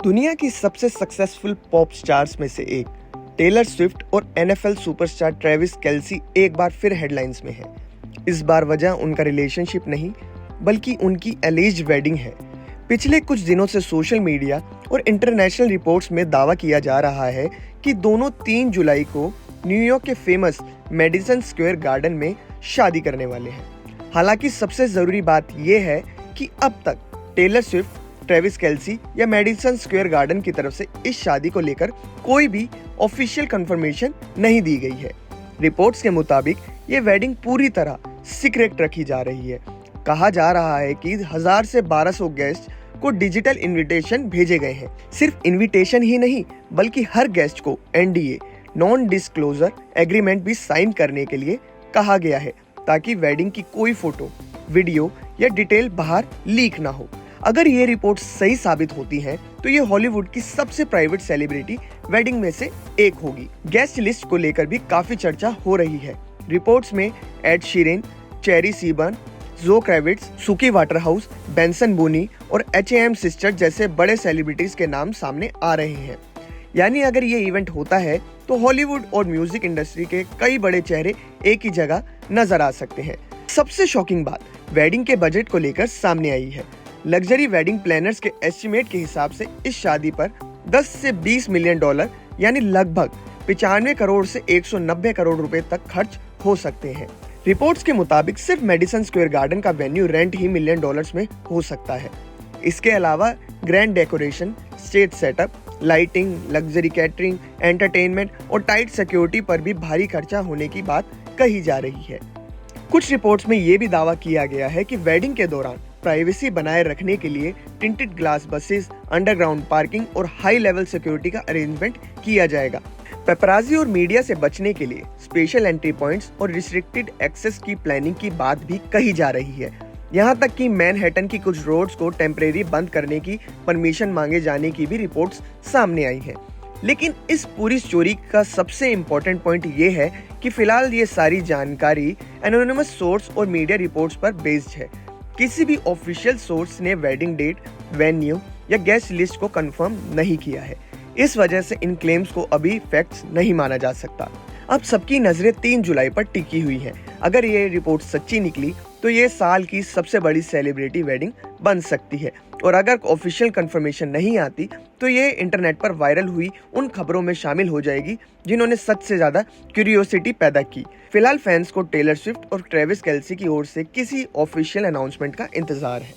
दुनिया की सबसे सक्सेसफुल पॉप स्टार्स में से एक टेलर स्विफ्ट और NFL सुपरस्टार ट्रेविस केल्सी एक बार फिर हेडलाइंस में है। इस बार वजह उनका रिलेशनशिप नहीं बल्कि उनकी एलिज्ड वेडिंग है। पिछले कुछ दिनों से सोशल मीडिया और इंटरनेशनल रिपोर्ट्स में दावा किया जा रहा है कि दोनों 3 जुलाई को न्यूयॉर्क के फेमस मेडिसन स्क्वायर गार्डन में शादी करने वाले हैं। हालांकि सबसे जरूरी बात यह है कि अब तक टेलर स्विफ्ट, ट्रेविस केल्सी या मेडिसन स्क्वायर गार्डन की तरफ से इस शादी को लेकर कोई भी ऑफिशियल कंफर्मेशन नहीं दी गई है। रिपोर्ट्स के मुताबिक ये वेडिंग पूरी तरह सीक्रेट रखी जा रही है। कहा जा रहा है कि 1000 से 1200 गेस्ट को डिजिटल इनविटेशन भेजे गए हैं। सिर्फ इनविटेशन ही नहीं बल्कि हर गेस्ट को NDA नॉन डिस्क्लोजर एग्रीमेंट भी साइन करने के लिए कहा गया है ताकि वेडिंग की कोई फोटो, वीडियो या डिटेल बाहर लीक ना हो। अगर ये रिपोर्ट सही साबित होती है तो ये हॉलीवुड की सबसे प्राइवेट सेलिब्रिटी वेडिंग में से एक होगी। गेस्ट लिस्ट को लेकर भी काफी चर्चा हो रही है। रिपोर्ट्स में एड शीरन, चेरी सीबर्न, जो क्रेविट्स, सुकी वाटरहाउस, बेंसन बोनी और H.A.M. सिस्टर जैसे बड़े सेलिब्रिटीज के नाम सामने आ रहे हैं। यानी अगर ये इवेंट होता है तो हॉलीवुड और म्यूजिक इंडस्ट्री के कई बड़े चेहरे एक ही जगह नजर आ सकते हैं। सबसे शॉकिंग बात वेडिंग के बजट को लेकर सामने आई है। लग्जरी वेडिंग प्लानर्स के एस्टिमेट के हिसाब से इस शादी पर 10 से 20 मिलियन डॉलर यानी लगभग 95 करोड़ से 190 करोड़ रुपए तक खर्च हो सकते हैं। रिपोर्ट्स के मुताबिक सिर्फ मेडिसन स्क्वायर गार्डन का वेन्यू रेंट ही मिलियन डॉलर्स में हो सकता है। इसके अलावा grand decoration, stage setup, lighting, luxury catering, entertainment और टाइट सिक्योरिटी पर भी भारी खर्चा होने की बात कही जा रही है। कुछ रिपोर्ट्स में ये भी दावा किया गया है कि वेडिंग के दौरान प्राइवेसी बनाए रखने के लिए tinted glass buses, underground parking और हाई लेवल सिक्योरिटी का अरेंजमेंट किया जाएगा। पेपराजी और मीडिया से बचने के लिए स्पेशल एंट्री पॉइंट्स और रिस्ट्रिक्टेड एक्सेस की प्लानिंग की बात भी कही जा रही है। यहाँ तक कि मैनहट्टन की कुछ रोड्स को टेम्परेरी बंद करने की परमिशन मांगे जाने की भी रिपोर्ट्स सामने आई है। लेकिन इस पूरी स्टोरी का सबसे इम्पोर्टेंट पॉइंट ये है कि फिलहाल ये सारी जानकारी एनोनिमस सोर्स और मीडिया रिपोर्ट्स पर बेस्ड है। किसी भी ऑफिशियल सोर्स ने वेडिंग डेट, वेन्यू या गेस्ट लिस्ट को कंफर्म नहीं किया है। इस वजह से इन क्लेम्स को अभी फैक्ट्स नहीं माना जा सकता। अब सबकी नजरें 3 जुलाई पर टिकी हुई हैं। अगर ये रिपोर्ट सच्ची निकली तो ये साल की सबसे बड़ी सेलिब्रिटी वेडिंग बन सकती है, और अगर ऑफिशियल कंफर्मेशन नहीं आती तो ये इंटरनेट पर वायरल हुई उन खबरों में शामिल हो जाएगी जिन्होंने सच से ज्यादा क्यूरियोसिटी पैदा की। फिलहाल फैंस को टेलर स्विफ्ट और ट्रेविस केल्सी की ओर से किसी ऑफिशियल अनाउंसमेंट का इंतजार है।